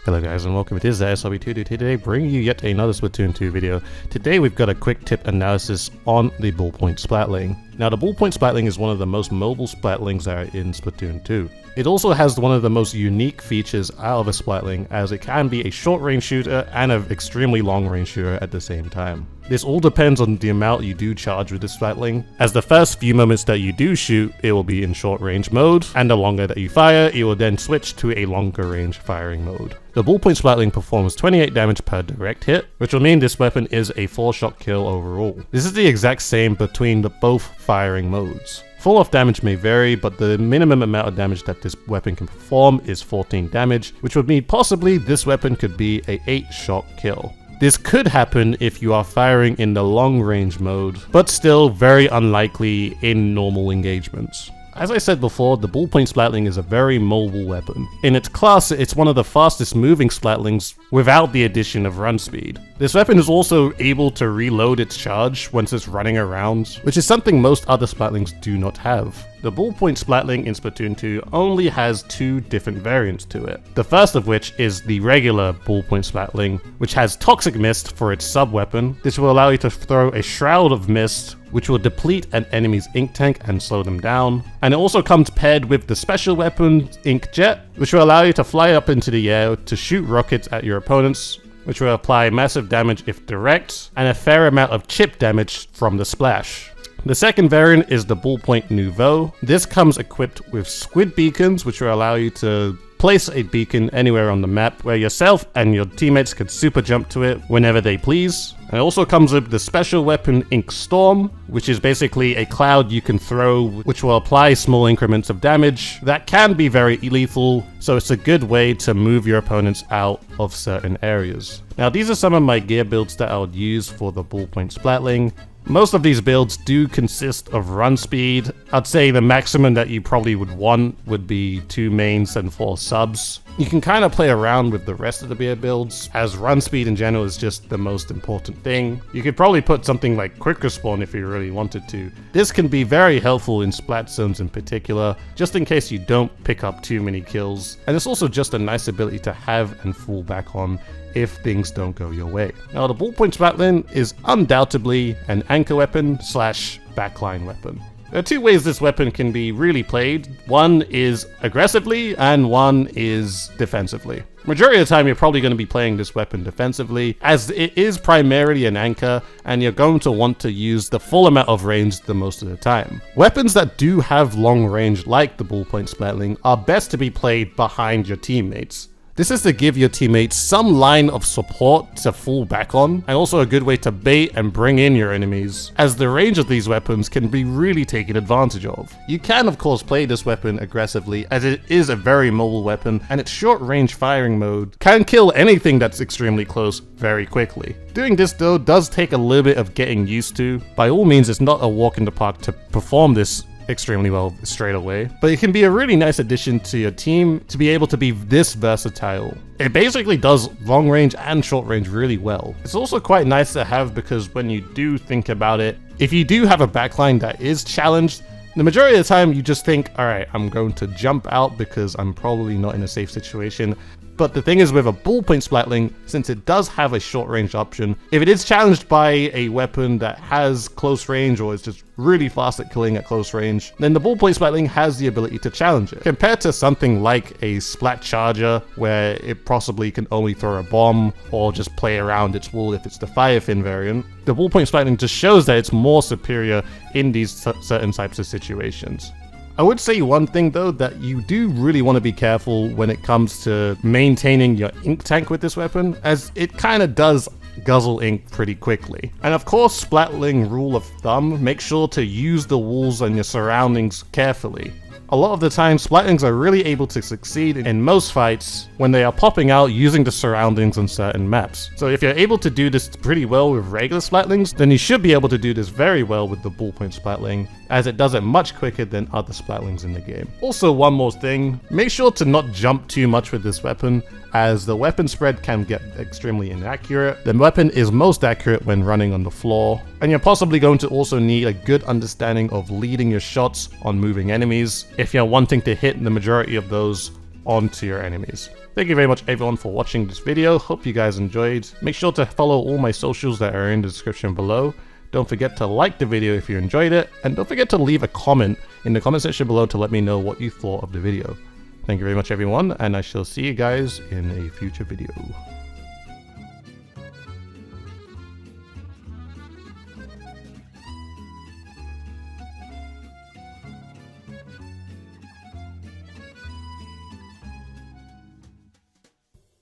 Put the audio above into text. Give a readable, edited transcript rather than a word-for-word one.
Hello guys and welcome to ThatSrb2DUDE. Today bringing you yet another Splatoon 2 video. Today we've got a quick tip analysis on the Ballpoint Splatling. Now the Ballpoint Splatling is one of the most mobile Splatlings that are in Splatoon 2. It also has one of the most unique features out of a Splatling, as it can be a short range shooter and an extremely long range shooter at the same time. This all depends on the amount you do charge with the Splatling, as the first few moments that you do shoot, it will be in short range mode, and the longer that you fire, it will then switch to a longer range firing mode. The Ballpoint Splatling performs 28 damage per direct hit, which will mean this weapon is a 4-shot kill overall. This is the exact same between the both firing modes. Fall-off damage may vary, but the minimum amount of damage that this weapon can perform is 14 damage, which would mean possibly this weapon could be a 8-shot kill. This could happen if you are firing in the long range mode, but still very unlikely in normal engagements. As I said before, the Ballpoint Splatling is a very mobile weapon. In its class, it's one of the fastest moving Splatlings without the addition of run speed. This weapon is also able to reload its charge once it's running around, which is something most other Splatlings do not have. The Ballpoint Splatling in Splatoon 2 only has 2 different variants to it. The first of which is the regular Ballpoint Splatling, which has Toxic Mist for its sub-weapon. This will allow you to throw a Shroud of Mist, which will deplete an enemy's ink tank and slow them down. And it also comes paired with the special weapon Ink Jet, which will allow you to fly up into the air to shoot rockets at your opponents, which will apply massive damage if direct, and a fair amount of chip damage from the splash. The second variant is the Ballpoint Nouveau. This comes equipped with squid beacons, which will allow you to place a beacon anywhere on the map where yourself and your teammates can super jump to it whenever they please. And it also comes with the special weapon Ink Storm, which is basically a cloud you can throw which will apply small increments of damage that can be very lethal, so it's a good way to move your opponents out of certain areas. Now these are some of my gear builds that I would use for the Ballpoint Splatling. Most of these builds do consist of run speed. I'd say the maximum that you probably would want would be 2 mains and 4 subs. You can kind of play around with the rest of the gear builds, as run speed in general is just the most important thing. You could probably put something like quick respawn if you really wanted to. This can be very helpful in splat zones in particular, just in case you don't pick up too many kills. And it's also just a nice ability to have and fall back on if things don't go your way. Now the Ballpoint Splatling is undoubtedly an anchor weapon / backline weapon. There are 2 ways this weapon can be really played. One is aggressively and one is defensively. Majority of the time you're probably going to be playing this weapon defensively, as it is primarily an anchor and you're going to want to use the full amount of range the most of the time. Weapons that do have long range like the Ballpoint Splatling are best to be played behind your teammates. This is to give your teammates some line of support to fall back on, and also a good way to bait and bring in your enemies, as the range of these weapons can be really taken advantage of. You can of course play this weapon aggressively, as it is a very mobile weapon, and its short range firing mode can kill anything that's extremely close very quickly. Doing this though does take a little bit of getting used to. By all means, it's not a walk in the park to perform this extremely well straight away, but it can be a really nice addition to your team to be able to be this versatile. It basically does long range and short range really well. It's also quite nice to have because when you do think about it, if you do have a backline that is challenged, the majority of the time you just think, alright, I'm going to jump out because I'm probably not in a safe situation. But the thing is, with a Ballpoint Splatling, since it does have a short range option, if it is challenged by a weapon that has close range or is just really fast at killing at close range, then the Ballpoint Splatling has the ability to challenge it. Compared to something like a Splat Charger, where it possibly can only throw a bomb or just play around its wall if it's the Fire Fin variant, the Ballpoint Splatling just shows that it's more superior in these certain types of situations. I would say one thing though, that you do really want to be careful when it comes to maintaining your ink tank with this weapon, as it kind of does guzzle ink pretty quickly. And of course, Splatling rule of thumb, make sure to use the walls and your surroundings carefully. A lot of the time, Splatlings are really able to succeed in most fights when they are popping out using the surroundings on certain maps. So if you're able to do this pretty well with regular Splatlings, then you should be able to do this very well with the Ballpoint Splatling, as it does it much quicker than other Splatlings in the game. Also, one more thing, make sure to not jump too much with this weapon, as the weapon spread can get extremely inaccurate. The weapon is most accurate when running on the floor, and you're possibly going to also need a good understanding of leading your shots on moving enemies if you're wanting to hit the majority of those onto your enemies. Thank you very much everyone for watching this video. Hope you guys enjoyed. Make sure to follow all my socials that are in the description below. Don't forget to like the video if you enjoyed it, and don't forget to leave a comment in the comment section below to let me know what you thought of the video. Thank you very much everyone, and I shall see you guys in a future video.